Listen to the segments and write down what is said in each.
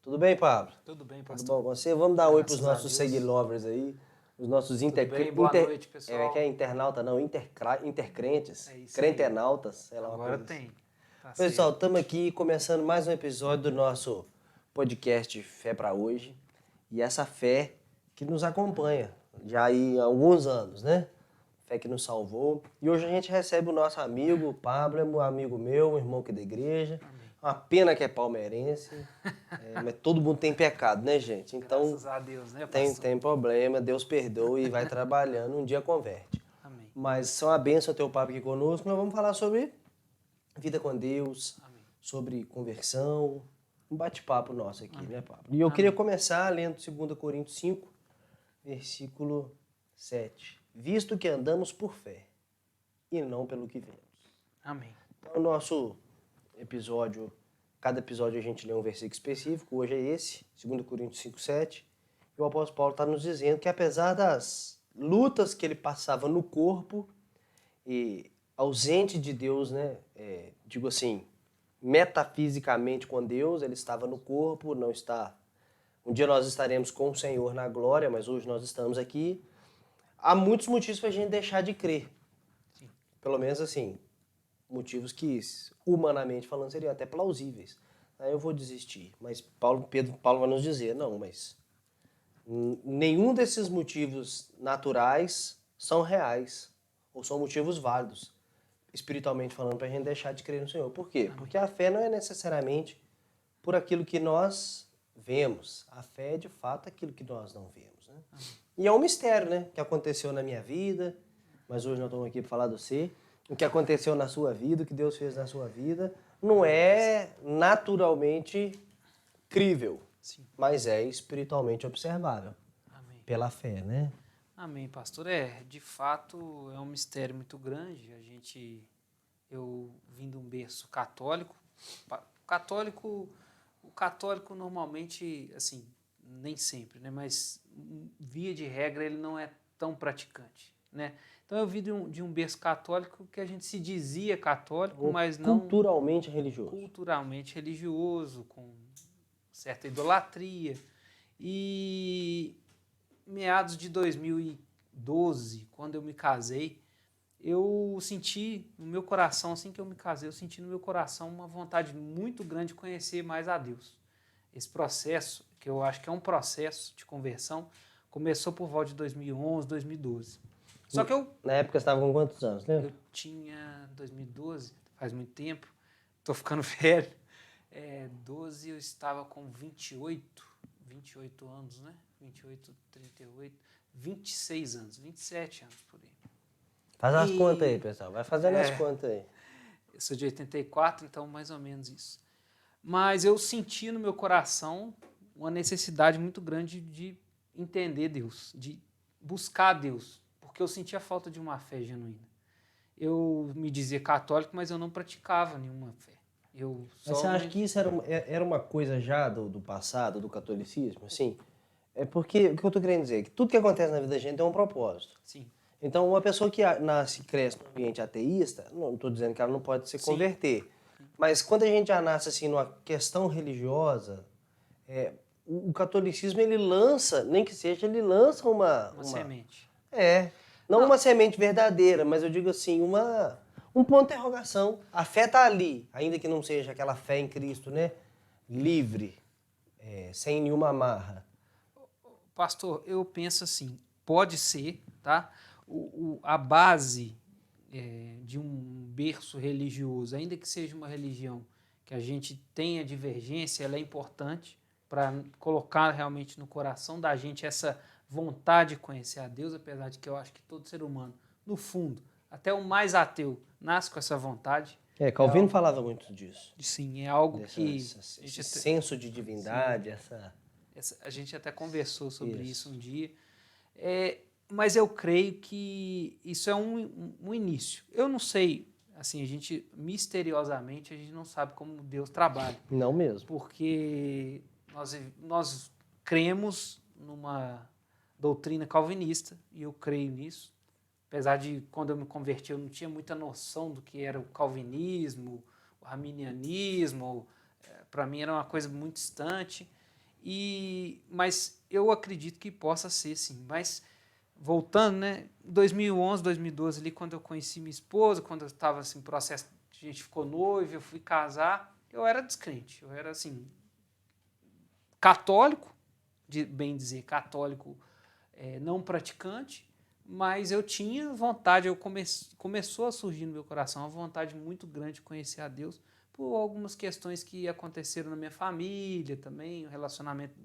Tudo bem, Pablo? Tudo bem, Tudo pastor? bom com você? Vamos dar oi para os Graças a nossos Deus. seguilovers aí, os nossos Tudo bem? Boa noite, que pessoal. é internauta, não, intercrentes, É isso aí. crentenautas, sei lá, uma Agora coisa assim. tem. Tá Pessoal, certo. estamos aqui começando mais um episódio do nosso podcast Fé para Hoje. E essa fé que nos acompanha já aí há alguns anos, né? Fé que nos salvou. E hoje a gente recebe o nosso amigo, o Pablo, é um amigo meu, um irmão aqui da igreja. Amém. Uma pena que é palmeirense, mas todo mundo tem pecado, né, gente? Então, Graças a Deus, né, tem, pastor? tem problema, Deus perdoa e vai trabalhando, um dia converte. Amém. Mas são a bênção ter o papo aqui conosco. Nós vamos falar sobre vida com Deus, Amém. sobre conversão, um bate-papo nosso aqui, Amém. né, Pablo? E eu queria Amém. começar lendo 2 Coríntios 5, versículo 7. Visto que andamos por fé e não pelo que vemos. Amém. Então, o nosso episódio, cada episódio a gente lê um versículo específico, hoje é esse, 2 Coríntios 5, 7. E o apóstolo Paulo está nos dizendo que apesar das lutas que ele passava no corpo, e ausente de Deus, né? Digo assim, metafisicamente com Deus, ele estava no corpo, não está. Um dia nós estaremos com o Senhor na glória, mas hoje nós estamos aqui. Há muitos motivos para a gente deixar de crer. Sim. Pelo menos assim, motivos que, humanamente falando, seriam até plausíveis. Aí eu vou desistir. Mas Paulo vai nos dizer, não, mas nenhum desses motivos naturais são reais ou são motivos válidos, espiritualmente falando, para a gente deixar de crer no Senhor. Por quê? Amém. Porque a fé não é necessariamente por aquilo que nós vemos. A fé é, de fato, aquilo que nós não vemos. Né? E é um mistério, né? Que aconteceu na minha vida, mas hoje nós estamos aqui para falar do você. O que aconteceu na sua vida, o que Deus fez na sua vida, não é naturalmente crível, Sim. mas é espiritualmente observável. Amém. Pela fé, né? Amém, pastor. De fato, é um mistério muito grande. Eu vim de um berço católico. O católico normalmente, assim, nem sempre, né? Mas via de regra ele não é tão praticante, né? Então eu vim de um berço católico que a gente se dizia católico, mas não Culturalmente religioso. culturalmente religioso, com certa idolatria. E meados de 2012, quando eu me casei, eu senti no meu coração, assim que eu me casei, eu senti no meu coração uma vontade muito grande de conhecer mais a Deus. Esse processo, que eu acho que é um processo de conversão, começou por volta de 2011, 2012. Só que Na época você estava com quantos anos, né? eu tinha 2012, faz muito tempo, estou ficando velho. 12 eu estava com 28 anos, né? 28, 38, 26 anos, 27 anos por aí. Faz as contas aí, pessoal. Vai fazendo as contas aí. Eu sou de 84, então mais ou menos isso. Mas eu senti no meu coração uma necessidade muito grande de entender Deus, de buscar Deus, porque eu sentia falta de uma fé genuína. Eu me dizia católico, mas eu não praticava nenhuma fé. Mas você acha que isso era uma coisa já do passado, do catolicismo? Assim, é porque, o que eu estou querendo dizer? Que tudo que acontece na vida da gente tem um propósito. Sim. Então, uma pessoa que nasce e cresce num ambiente ateísta, não estou dizendo que ela não pode se Sim. converter. Mas quando a gente já nasce assim numa questão religiosa, o catolicismo ele lança, nem que seja, ele lança uma semente. Não uma semente verdadeira, mas eu digo assim, um ponto de interrogação. A fé está ali, ainda que não seja aquela fé em Cristo, né? Livre, sem nenhuma amarra. Pastor, eu penso assim, pode ser, tá? A base de um berço religioso, ainda que seja uma religião que a gente tenha divergência, ela é importante para colocar realmente no coração da gente essa vontade de conhecer a Deus, apesar de que eu acho que todo ser humano, no fundo, até o mais ateu, nasce com essa vontade. Calvino falava muito disso. Sim, é algo Esse senso de divindade, a gente até conversou sobre isso um dia. Mas eu creio que isso é um início. Eu não sei, assim, misteriosamente, a gente não sabe como Deus trabalha. Não mesmo. Porque nós cremos numa doutrina calvinista, e eu creio nisso. Apesar de, quando eu me converti, eu não tinha muita noção do que era o calvinismo, o arminianismo. Para mim era uma coisa muito distante. Mas eu acredito que possa ser, sim. Mas, voltando, né? Em 2011, 2012, ali, quando eu conheci minha esposa, quando eu estava assim, em processo, a gente ficou noivo, eu fui casar, eu era descrente. Eu era, assim, católico, de bem dizer, católico não praticante, mas eu tinha vontade, começou a surgir no meu coração uma vontade muito grande de conhecer a Deus por algumas questões que aconteceram na minha família também, o relacionamento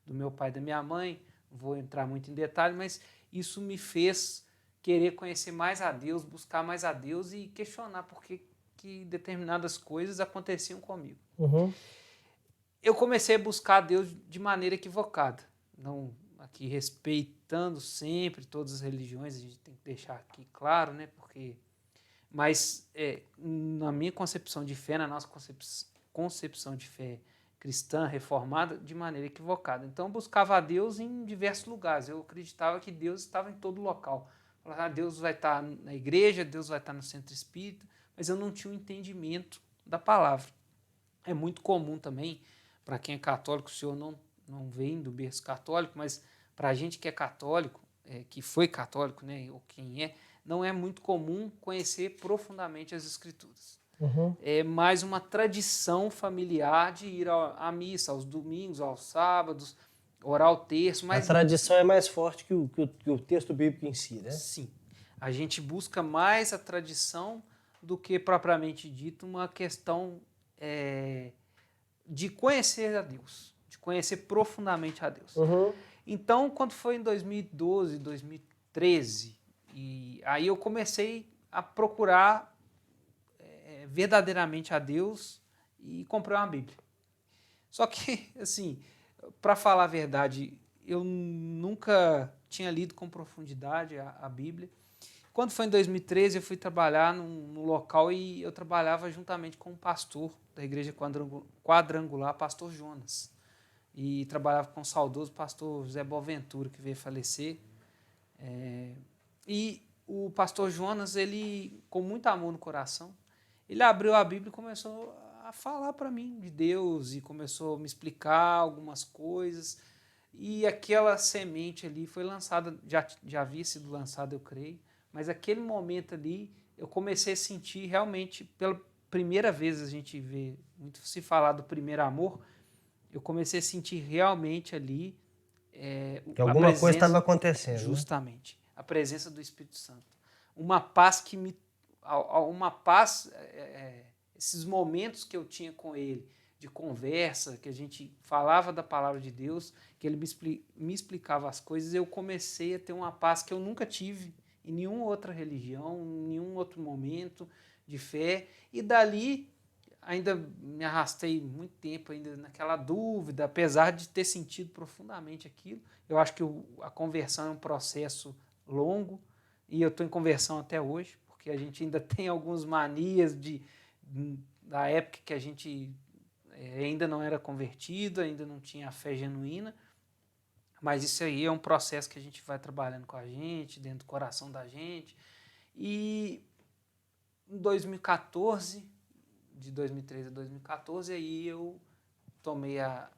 do meu pai e da minha mãe, não vou entrar muito em detalhe, mas isso me fez querer conhecer mais a Deus, buscar mais a Deus e questionar por que determinadas coisas aconteciam comigo. Uhum. Eu comecei a buscar a Deus de maneira equivocada, não aqui respeitando sempre todas as religiões, a gente tem que deixar aqui claro, né? Mas na minha concepção de fé, na nossa concepção de fé cristã, reformada, de maneira equivocada. Então eu buscava a Deus em diversos lugares, eu acreditava que Deus estava em todo local. Falava, Deus vai estar na igreja, Deus vai estar no centro espírita, mas eu não tinha um entendimento da palavra. É muito comum também, para quem é católico, o senhor não vem do berço católico, mas para a gente que é católico, que foi católico, né, ou quem não é muito comum conhecer profundamente as Escrituras. Uhum. É mais uma tradição familiar de ir à missa, aos domingos, aos sábados, orar o terço. A Mas tradição é mais forte que o texto bíblico em si, né? sim, a gente busca mais a tradição do que propriamente dito uma questão de conhecer a Deus, de conhecer profundamente a Deus. Uhum. Então, quando foi em 2012, 2013, e aí eu comecei a procurar verdadeiramente a Deus e comprei uma Bíblia. Só que, assim, para falar a verdade, eu nunca tinha lido com profundidade a Bíblia. Quando foi em 2013, eu fui trabalhar num local e eu trabalhava juntamente com um pastor da igreja quadrangular, pastor Jonas. E trabalhava com o saudoso pastor José Boaventura, que veio falecer. E o pastor Jonas, ele, com muito amor no coração, ele abriu a Bíblia e começou a falar para mim de Deus e começou a me explicar algumas coisas. E aquela semente ali foi lançada, já havia sido lançada, eu creio, mas aquele momento ali eu comecei a sentir realmente, pela primeira vez a gente vê muito se falar do primeiro amor, eu comecei a sentir realmente ali Que a alguma coisa estava presença, acontecendo, justamente, a presença do Espírito Santo. Uma paz que me. Uma paz, esses momentos que eu tinha com ele, de conversa, que a gente falava da palavra de Deus, que ele me explicava as coisas, eu comecei a ter uma paz que eu nunca tive em nenhuma outra religião, em nenhum outro momento de fé. E dali ainda me arrastei muito tempo ainda naquela dúvida, apesar de ter sentido profundamente aquilo. Eu acho que a conversão é um processo longo e eu estou em conversão até hoje, porque a gente ainda tem algumas manias da época que a gente ainda não era convertido, ainda não tinha a fé genuína, mas isso aí é um processo que a gente vai trabalhando com a gente, dentro do coração da gente. E em 2014, de 2013 a 2014, aí eu tomei a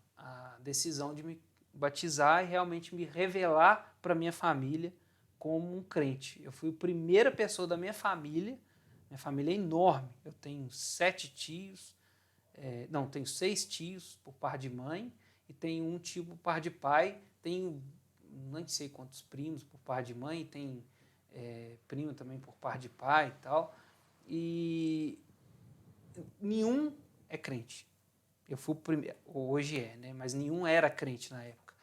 decisão de me batizar e realmente me revelar para minha família como um crente. Eu fui a primeira pessoa da minha família é enorme, eu tenho 7 tios, tenho 6 tios por par de mãe e tenho um tio por par de pai, tenho não sei quantos primos por par de mãe, tem primo também por par de pai e tal, e nenhum é crente. Eu fui o primeiro, hoje né? Mas nenhum era crente na época.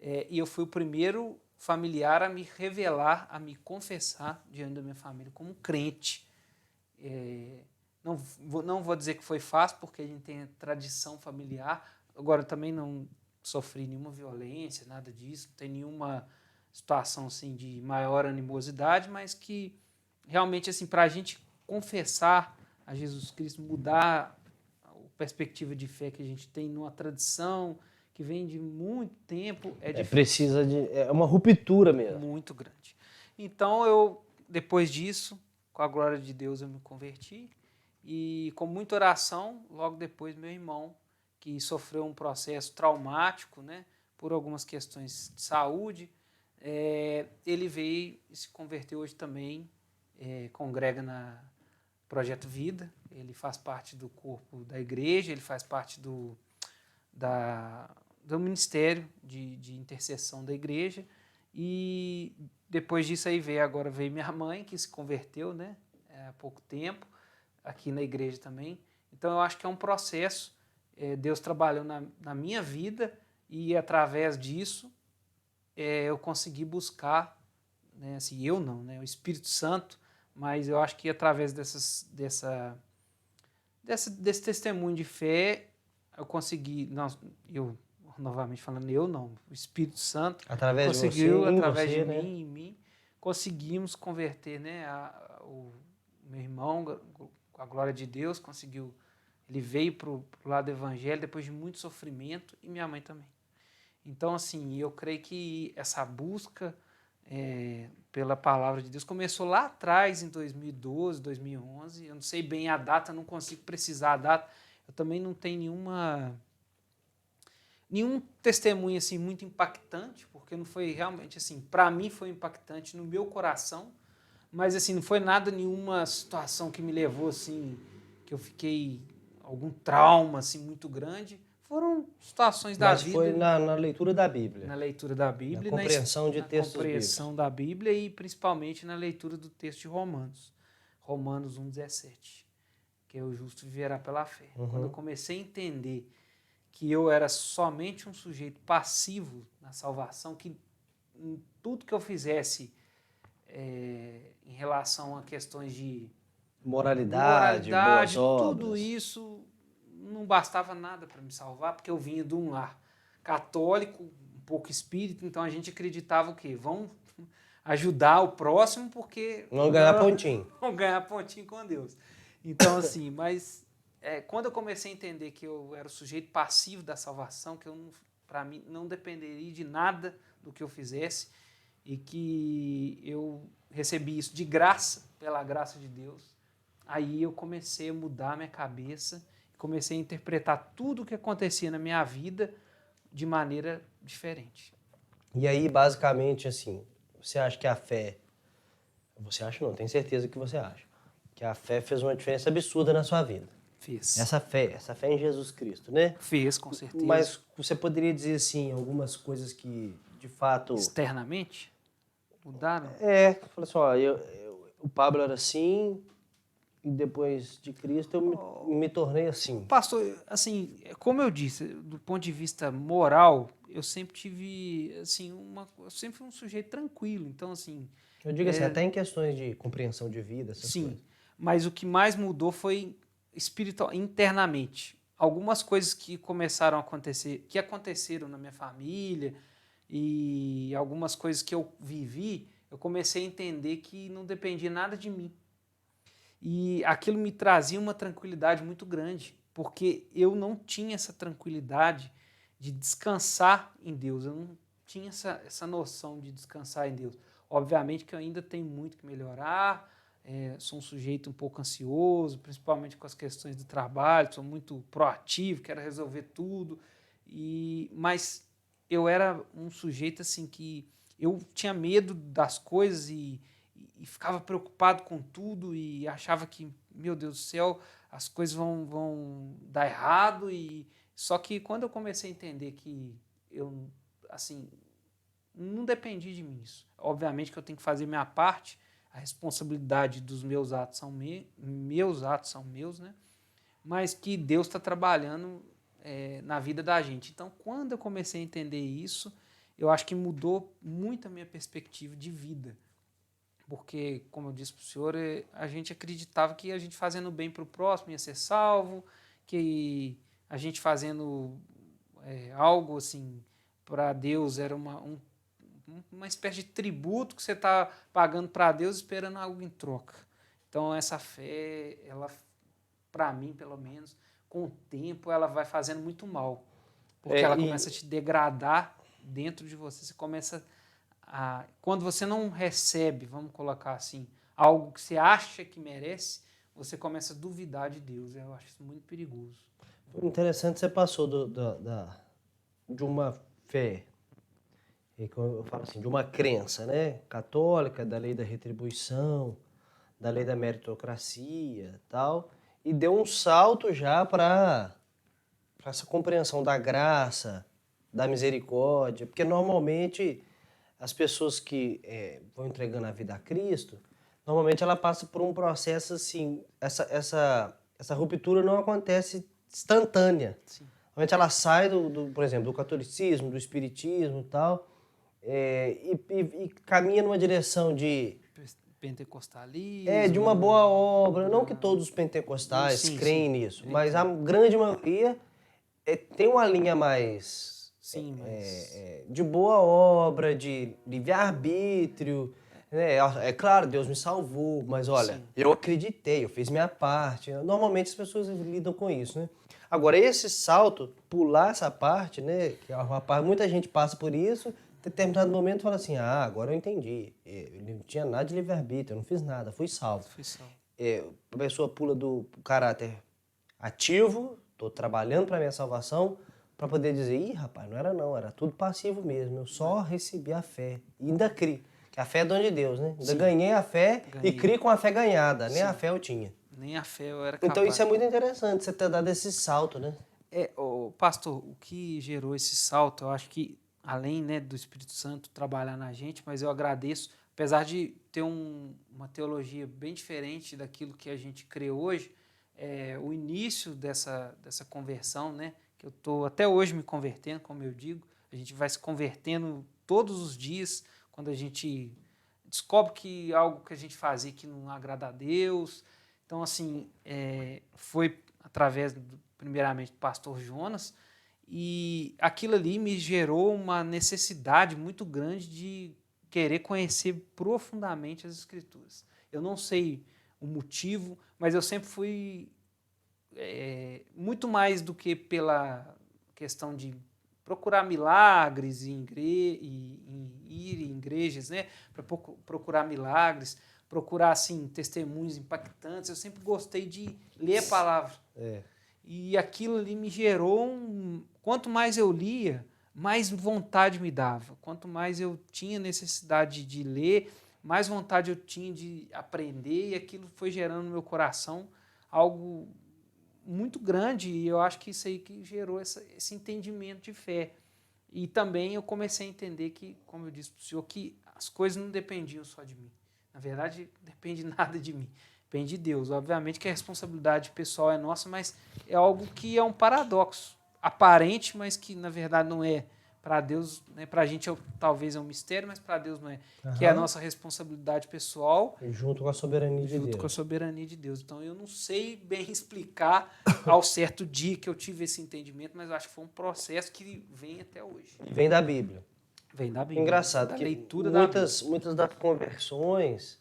E eu fui o primeiro familiar a me revelar, a me confessar diante da minha família como crente. Não vou dizer que foi fácil, porque a gente tem a tradição familiar. Agora, eu também não sofri nenhuma violência, nada disso, não tem nenhuma situação assim, de maior animosidade, mas que realmente, assim, para a gente confessar a Jesus Cristo, mudar a perspectiva de fé que a gente tem numa tradição que vem de muito tempo, é difícil. Precisa de... É uma ruptura mesmo. Muito grande. Então, depois disso, com a glória de Deus, eu me converti. E com muita oração, logo depois, meu irmão, que sofreu um processo traumático, né, por algumas questões de saúde. Ele veio e se converteu hoje também, congrega na Projeto Vida, ele faz parte do corpo da igreja, ele faz parte do ministério de intercessão da igreja, e depois disso aí agora veio minha mãe, que se converteu, né, há pouco tempo, aqui na igreja também. Então eu acho que é um processo, Deus trabalhou na minha vida, e através disso eu consegui buscar, né, assim, eu não, né, o Espírito Santo, mas eu acho que através desse testemunho de fé, eu consegui, novamente falando, eu não, o Espírito Santo Através de conseguiu, você, em através você, de né? mim, em mim, conseguimos converter, né, o meu irmão, com a glória de Deus, conseguiu, ele veio para o lado do evangelho depois de muito sofrimento, e minha mãe também. Então, assim, eu creio que essa busca pela palavra de Deus começou lá atrás, em 2012, 2011. Eu não sei bem a data, não consigo precisar a data. Eu também não tenho nenhum testemunho assim muito impactante, porque não foi realmente assim, para mim foi impactante no meu coração, mas assim, não foi nada, nenhuma situação que me levou assim, que eu fiquei algum trauma assim muito grande. Foram situações da Mas foi vida, na leitura da Bíblia, na leitura da na Bíblia, compreensão de na textos bíblicos. compreensão da Bíblia, e principalmente na leitura do texto de Romanos, Romanos 1,17, que é o justo viverá pela fé. Quando eu comecei a entender que eu era somente um sujeito passivo na salvação, que em tudo que eu fizesse em relação a questões de Moralidade, boas moralidade, tudo obras. isso não bastava nada para me salvar, porque eu vinha de um lar católico, um pouco espírita, então a gente acreditava o quê? Vão ajudar o próximo porque Não ganhar pontinho. vão ganhar pontinho com Deus. Então, assim, mas quando eu comecei a entender que eu era o sujeito passivo da salvação, que eu, para mim, não dependeria de nada do que eu fizesse, e que eu recebi isso de graça, pela graça de Deus, aí eu comecei a mudar a minha cabeça, comecei a interpretar tudo o que acontecia na minha vida de maneira diferente. E aí, basicamente, assim, você acha que a fé... Você acha não, tenho certeza que você acha. Que a fé fez uma diferença absurda na sua vida. Fez. Essa fé em Jesus Cristo, né? Fez, com certeza. Mas você poderia dizer, assim, algumas coisas que, de fato... Externamente? Mudaram? Falei assim, ó, o Pablo era assim, e depois de Cristo eu me tornei assim. Pastor, assim, como eu disse, do ponto de vista moral, eu sempre tive, assim, eu sempre fui um sujeito tranquilo. Então, assim, Eu digo assim, até em questões de compreensão de vida, essas sim, coisas. mas o que mais mudou foi espiritual, internamente. Algumas coisas que começaram a acontecer, que aconteceram na minha família, e algumas coisas que eu vivi, eu comecei a entender que não dependia nada de mim. E aquilo me trazia uma tranquilidade muito grande, porque eu não tinha essa tranquilidade de descansar em Deus, eu não tinha essa noção de descansar em Deus. Obviamente que eu ainda tenho muito que melhorar, sou um sujeito um pouco ansioso, principalmente com as questões do trabalho, sou muito proativo, quero resolver tudo, mas eu era um sujeito assim que eu tinha medo das coisas e ficava preocupado com tudo e achava que, meu Deus do céu, as coisas vão dar errado. Só que quando eu comecei a entender que eu, assim, não dependia de mim isso. Obviamente que eu tenho que fazer minha parte, a responsabilidade dos meus atos são meus atos são meus, né? Mas que Deus está trabalhando na vida da gente. Então, quando eu comecei a entender isso, eu acho que mudou muito a minha perspectiva de vida. Porque, como eu disse para o senhor, a gente acreditava que a gente fazendo bem para o próximo ia ser salvo, que a gente fazendo algo assim para Deus era uma espécie de tributo que você está pagando para Deus esperando algo em troca. Então, essa fé, ela, para mim, pelo menos, com o tempo, ela vai fazendo muito mal. Porque ela começa a te degradar dentro de você. Você começa quando você não recebe, vamos colocar assim, algo que você acha que merece, você começa a duvidar de Deus. Eu acho isso muito perigoso. Interessante, você passou de uma fé, e como eu falo assim, de uma crença, né? Católica, da lei da retribuição, da lei da meritocracia tal, e deu um salto já para essa compreensão da graça, da misericórdia, porque normalmente as pessoas que vão entregando a vida a Cristo, normalmente ela passa por um processo assim, essa ruptura não acontece instantânea. Sim. Normalmente ela sai por exemplo, do catolicismo, do espiritismo e tal, e caminha numa direção de uma Pentecostalismo. boa obra. Não que todos os pentecostais Sim, creem sim. nisso, Eu mas a entendo. grande maioria tem uma linha mais Sim, mas. de boa obra, de livre-arbítrio. Né? É claro, Deus me salvou, mas olha, Sim. eu acreditei, eu fiz minha parte. Normalmente as pessoas lidam com isso, né? Agora, esse salto, pular essa parte, né? Que é uma parte, muita gente passa por isso, em determinado momento fala assim, agora eu entendi. Eu não tinha nada de livre-arbítrio, eu não fiz nada, fui salvo. Foi salvo. A pessoa pula do caráter ativo, estou trabalhando para minha salvação, para poder dizer, rapaz, não era não, era tudo passivo mesmo, eu só recebi a fé. E ainda criei, que a fé é dom de Deus, né? Ainda Sim. ganhei a fé e Ganhei. criei com a fé ganhada, nem a Sim. fé eu tinha. Nem a fé eu era Então capaz. isso é muito interessante, você ter dado esse salto, né? Pastor, o que gerou esse salto, eu acho que, além, né, do Espírito Santo trabalhar na gente, mas eu agradeço, apesar de ter uma teologia bem diferente daquilo que a gente crê hoje, o início dessa conversão, né, que eu estou até hoje me convertendo, como eu digo, a gente vai se convertendo todos os dias, quando a gente descobre que algo que a gente fazia que não agrada a Deus. Então, assim, foi através, primeiramente, do pastor Jonas, e aquilo ali me gerou uma necessidade muito grande de querer conhecer profundamente as Escrituras. Eu não sei o motivo, mas eu sempre fui muito mais do que pela questão de procurar milagres em ir em igrejas, né, para procurar milagres, procurar assim testemunhos impactantes. Eu sempre gostei de ler a palavra. E aquilo ali me gerou quanto mais eu lia, mais vontade me dava. Quanto mais eu tinha necessidade de ler, mais vontade eu tinha de aprender, e aquilo foi gerando no meu coração algo muito grande, e eu acho que isso aí que gerou esse entendimento de fé. E também eu comecei a entender que, como eu disse para o senhor, que as coisas não dependiam só de mim. Na verdade, não depende nada de mim. Depende de Deus. Obviamente que a responsabilidade pessoal é nossa, mas é algo que é um paradoxo. Aparente, mas que na verdade não é. Para Deus, né, para a gente talvez é um mistério, mas para Deus não é. Que é a nossa responsabilidade pessoal Junto com a soberania de junto Deus. com a soberania de Deus. Então eu não sei bem explicar ao certo dia que eu tive esse entendimento, mas eu acho que foi um processo que vem até hoje. Vem da Bíblia. Vem da Bíblia. Engraçado da que leitura muitas das conversões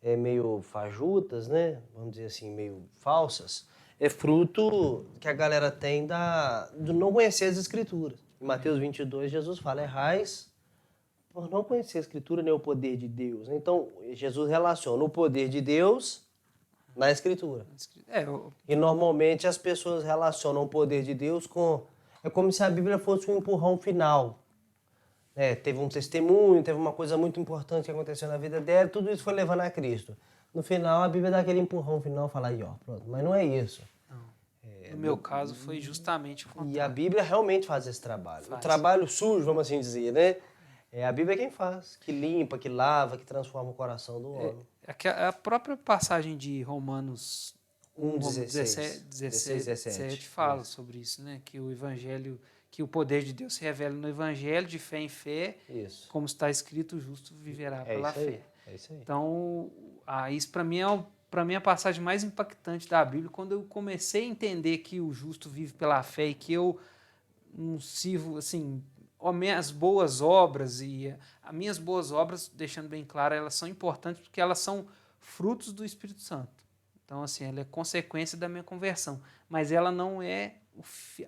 meio fajutas, né? Vamos dizer assim, meio falsas, é fruto que a galera tem de não conhecer as Escrituras. Em Mateus 22, Jesus fala, errais por não conhecer a Escritura nem o poder de Deus. Então, Jesus relaciona o poder de Deus na Escritura. E normalmente as pessoas relacionam o poder de Deus com... É como se a Bíblia fosse um empurrão final. Teve um testemunho, teve uma coisa muito importante que aconteceu na vida dela, tudo isso foi levando a Cristo. No final, a Bíblia dá aquele empurrão final e fala aí, ó, pronto. Mas não é isso. No meu caso, foi justamente o contrário. E a Bíblia realmente faz esse trabalho. Faz. O trabalho sujo, vamos assim dizer, né? É a Bíblia quem faz, que limpa, que lava, que transforma o coração do homem. A própria passagem de Romanos 17 fala sobre isso, né? Que o Evangelho, que o poder de Deus se revela no Evangelho, de fé em fé, isso. como está escrito, o justo viverá pela fé. É isso aí. Então, isso para mim é a passagem mais impactante da Bíblia, quando eu comecei a entender que o justo vive pela fé e que eu não sirvo, assim, as minhas boas obras, e as minhas boas obras, deixando bem claro, elas são importantes porque elas são frutos do Espírito Santo. Então, assim, ela é consequência da minha conversão, mas ela não é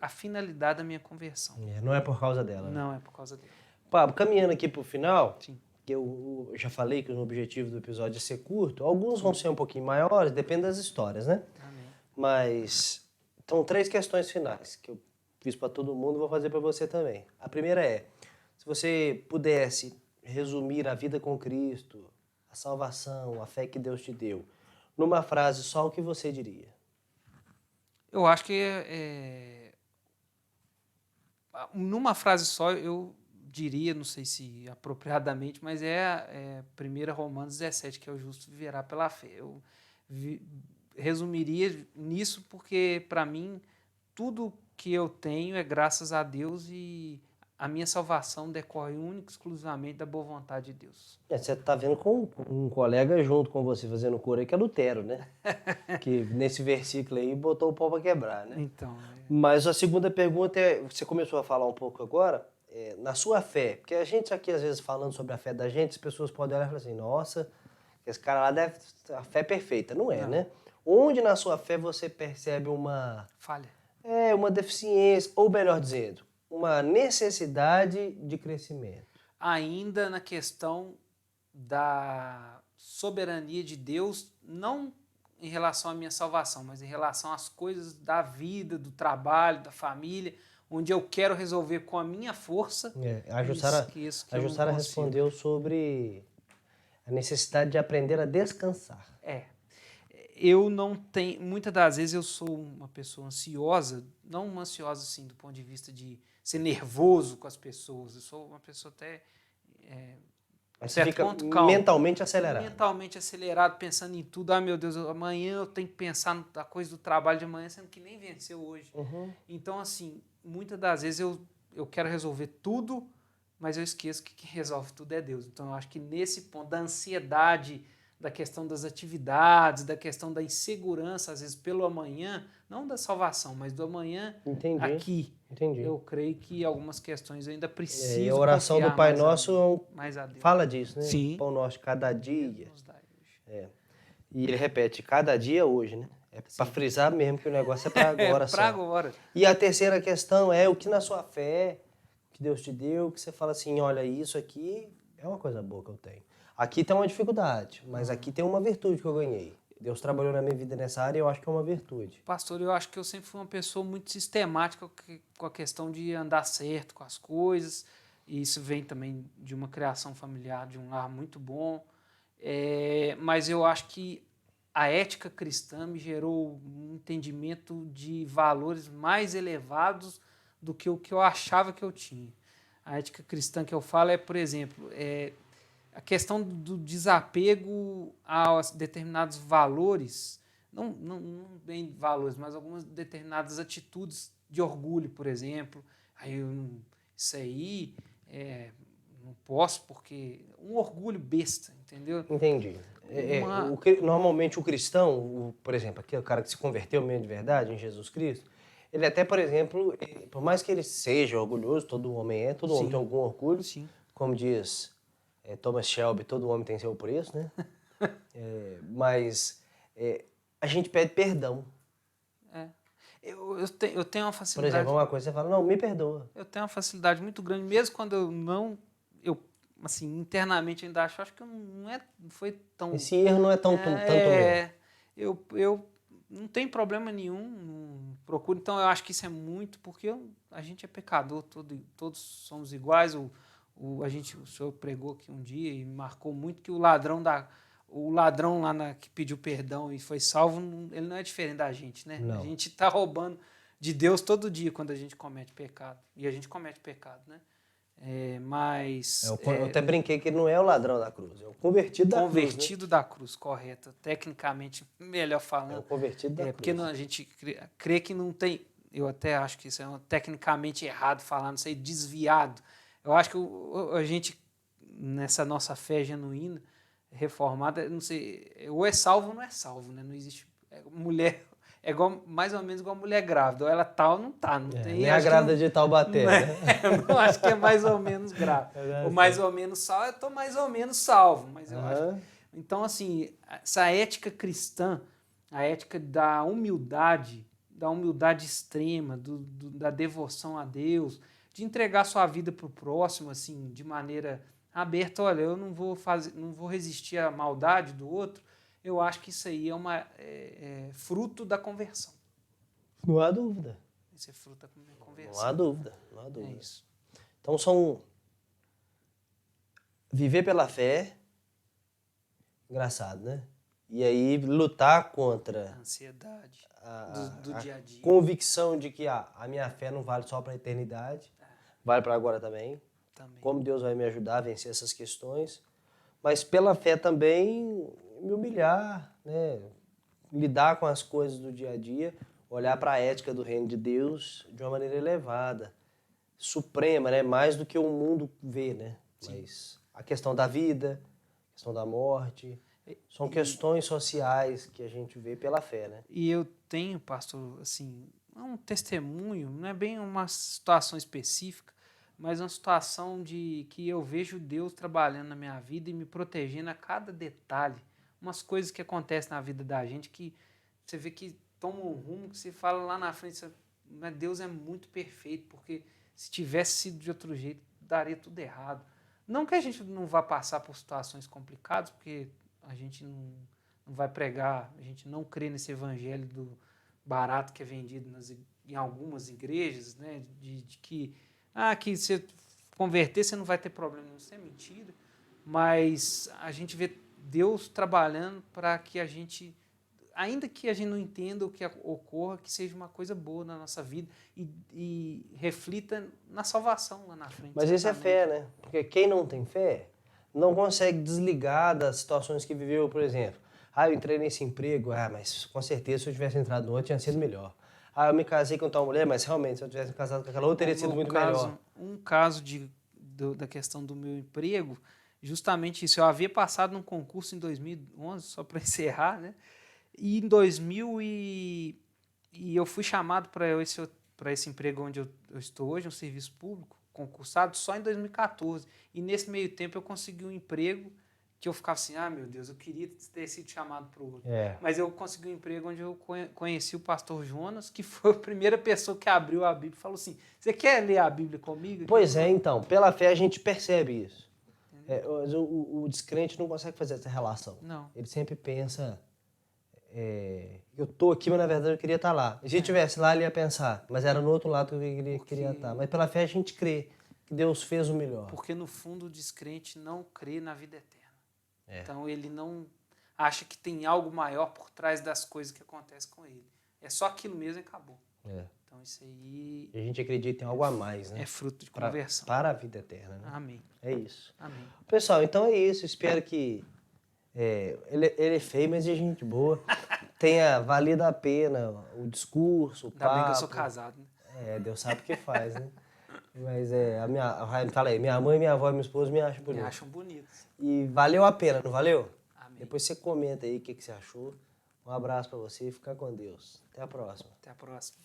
a finalidade da minha conversão. Não é por causa dela. Não é por causa dela. Pablo, caminhando aqui para o final, Sim. que eu já falei que o objetivo do episódio é ser curto, alguns vão ser um pouquinho maiores, depende das histórias, né? Amém. Mas Então, 3 questões finais que eu fiz para todo mundo, vou fazer para você também. A primeira é, se você pudesse resumir a vida com Cristo, a salvação, a fé que Deus te deu, numa frase só, o que você diria? Eu acho que numa frase só eu diria, não sei se apropriadamente, mas é 1 Romanos 17, que é o justo viverá pela fé. Eu resumiria nisso porque, para mim, tudo que eu tenho é graças a Deus e a minha salvação decorre única e exclusivamente da boa vontade de Deus. Você está vendo com um colega junto com você fazendo coro aí, que é Lutero, né? Que nesse versículo aí botou o pau para quebrar, né? Então, Mas a segunda pergunta é, você começou a falar um pouco agora, na sua fé, porque a gente aqui às vezes falando sobre a fé da gente, as pessoas podem olhar e falar assim, nossa, esse cara lá deve ter a fé perfeita. Não é, Não. né? Onde na sua fé você percebe uma falha. uma deficiência, ou melhor dizendo, uma necessidade de crescimento? Ainda na questão da soberania de Deus, não em relação à minha salvação, mas em relação às coisas da vida, do trabalho, da família, onde eu quero resolver com a minha força. A Jussara respondeu sobre a necessidade de aprender a descansar. Eu não tenho, muitas das vezes eu sou uma pessoa ansiosa, não uma ansiosa assim do ponto de vista de ser nervoso com as pessoas, eu sou uma pessoa até Mas você certo fica ponto calmo, mentalmente acelerado. mentalmente acelerado, pensando em tudo. Ah, meu Deus, amanhã eu tenho que pensar na coisa do trabalho de amanhã, sendo que nem venceu hoje. Então, assim, muitas das vezes eu quero resolver tudo, mas eu esqueço que quem resolve tudo é Deus. Então, eu acho que nesse ponto da ansiedade, da questão das atividades, da questão da insegurança, às vezes pelo amanhã, não da salvação, mas do amanhã aqui. Entendi. Eu creio que algumas questões eu ainda preciso E a oração do Pai Nosso fala disso, né? Sim. Pão nosso cada dia. Nos dai hoje. E ele repete, cada dia hoje, né? É para frisar mesmo que o negócio é para agora só. Para agora. E a terceira questão é o que na sua fé, que Deus te deu, que você fala assim, olha, isso aqui é uma coisa boa que eu tenho. Aqui tem uma dificuldade, mas aqui tem uma virtude que eu ganhei. Deus trabalhou na minha vida nessa área e eu acho que é uma virtude. Pastor, eu acho que eu sempre fui uma pessoa muito sistemática com a questão de andar certo com as coisas. E isso vem também de uma criação familiar, de um lar muito bom. Mas eu acho que a ética cristã me gerou um entendimento de valores mais elevados do que o que eu achava que eu tinha. A ética cristã que eu falo é, por exemplo, a questão do desapego a determinados valores, não bem valores, mas algumas determinadas atitudes de orgulho, por exemplo. Isso aí não posso porque... Um orgulho besta, entendeu? Entendi. Normalmente o cristão, por exemplo, aquele cara que se converteu mesmo de verdade em Jesus Cristo, ele até, por exemplo, por mais que ele seja orgulhoso, todo homem todo homem tem algum orgulho, Sim. Como diz Thomas Shelby, todo homem tem seu preço, né? Mas a gente pede perdão. Eu tenho uma facilidade... Por exemplo, uma coisa você fala, não, me perdoa. Eu tenho uma facilidade muito grande, mesmo quando assim, internamente ainda acho que não foi tão... Esse erro não é tanto meu. Eu não tenho problema nenhum, não procuro. Então, eu acho que isso é muito, porque a gente é pecador, todos somos iguais. O senhor pregou aqui um dia e marcou muito que o ladrão lá que pediu perdão e foi salvo, ele não é diferente da gente, né? Não. A gente está roubando de Deus todo dia quando a gente comete pecado. E a gente comete pecado, né? Eu até brinquei que ele não é o ladrão da cruz, é o convertido da cruz. Convertido da cruz, correto. Tecnicamente, melhor falando. É o convertido da cruz. Porque a gente crê que não tem... Eu até acho que isso é tecnicamente errado falar, não sei, desviado. Eu acho que a gente, nessa nossa fé genuína, reformada, não sei, ou é salvo ou não é salvo, né? Não existe... Mulher... É mais ou menos igual a mulher grávida. Ou ela tá ou não tá. Não tem, nem a grávida de Taubaté, né? Eu acho que é mais ou menos grave. Ou mais ou menos salvo, eu tô mais ou menos salvo. Mas eu acho. Então, assim, essa ética cristã, a ética da humildade extrema, da devoção a Deus, de entregar sua vida para o próximo, assim, de maneira aberta. Olha, eu não vou resistir à maldade do outro. Eu acho que isso aí é fruto da conversão. Não há dúvida. Esse é fruto da Não conversão. há dúvida. Não há É dúvida. isso. Então são viver pela fé, engraçado, né? E aí lutar A contra ansiedade a, do a dia a dia convicção de que a minha fé não vale só para a eternidade, vale para agora também. também. Como Deus vai me ajudar a vencer essas questões, mas pela fé também me humilhar, né? Lidar com as coisas do dia a dia, olhar para a ética do reino de Deus de uma maneira elevada, suprema, né? Mais do que o mundo vê, né? Sim. Mas a questão da vida, a questão da morte, são questões sociais que a gente vê pela fé, né? E eu tenho, pastor, assim, um testemunho, não é bem uma situação específica, mas uma situação de que eu vejo Deus trabalhando na minha vida e me protegendo a cada detalhe. Umas coisas que acontecem na vida da gente que você vê que toma um rumo que você fala lá na frente, mas Deus é muito perfeito, porque se tivesse sido de outro jeito, daria tudo errado. Não que a gente não vá passar por situações complicadas, porque a gente não vai pregar, a gente não crê nesse evangelho do barato que é vendido em algumas igrejas, né, de que que você converter você não vai ter problema, isso é mentira, mas a gente vê Deus trabalhando para que a gente, ainda que a gente não entenda o que ocorra, que seja uma coisa boa na nossa vida e reflita na salvação lá na frente. Mas isso é certamente. fé, né? Porque quem não tem fé não consegue desligar das situações que viveu, por exemplo. Eu entrei nesse emprego, mas com certeza se eu tivesse entrado no outro tinha sido melhor. Eu me casei com tal mulher, mas realmente se eu tivesse casado com aquela outra teria sido muito melhor. Um caso da questão do meu emprego, justamente isso. Eu havia passado num concurso em 2011, só para encerrar, né? E em 2000 e eu fui chamado para esse emprego onde eu estou hoje, um serviço público, concursado, só em 2014. E nesse meio tempo eu consegui um emprego que eu ficava assim, meu Deus, eu queria ter sido chamado para o outro. Mas eu consegui um emprego onde eu conheci o pastor Jonas, que foi a primeira pessoa que abriu a Bíblia e falou assim, você quer ler a Bíblia comigo? Pois é, então, pela fé a gente percebe isso. Mas o descrente não consegue fazer essa relação. Não. Ele sempre pensa, eu tô aqui, mas na verdade eu queria estar lá. Se eu estivesse lá, ele ia pensar, mas era no outro lado que eu queria estar. Mas pela fé a gente crê que Deus fez o melhor. Porque no fundo o descrente não crê na vida eterna. Então ele não acha que tem algo maior por trás das coisas que acontecem com ele. É só aquilo mesmo e acabou. Então isso aí... E a gente acredita em algo a mais, né? É fruto de conversão. Para a vida eterna, né? Amém. É isso. Amém. Pessoal, então é isso. Espero que ele é feio, mas é gente boa. Tenha valido a pena o discurso, o Ainda papo. bem que eu sou casado, né? Deus sabe o que faz, né? Mas falei, minha mãe, minha avó e minha esposa me acham bonito. Me acham bonitos. E valeu a pena, não valeu? Amém. Depois você comenta aí o que você achou. Um abraço pra você e fica com Deus. Até a próxima. Até a próxima.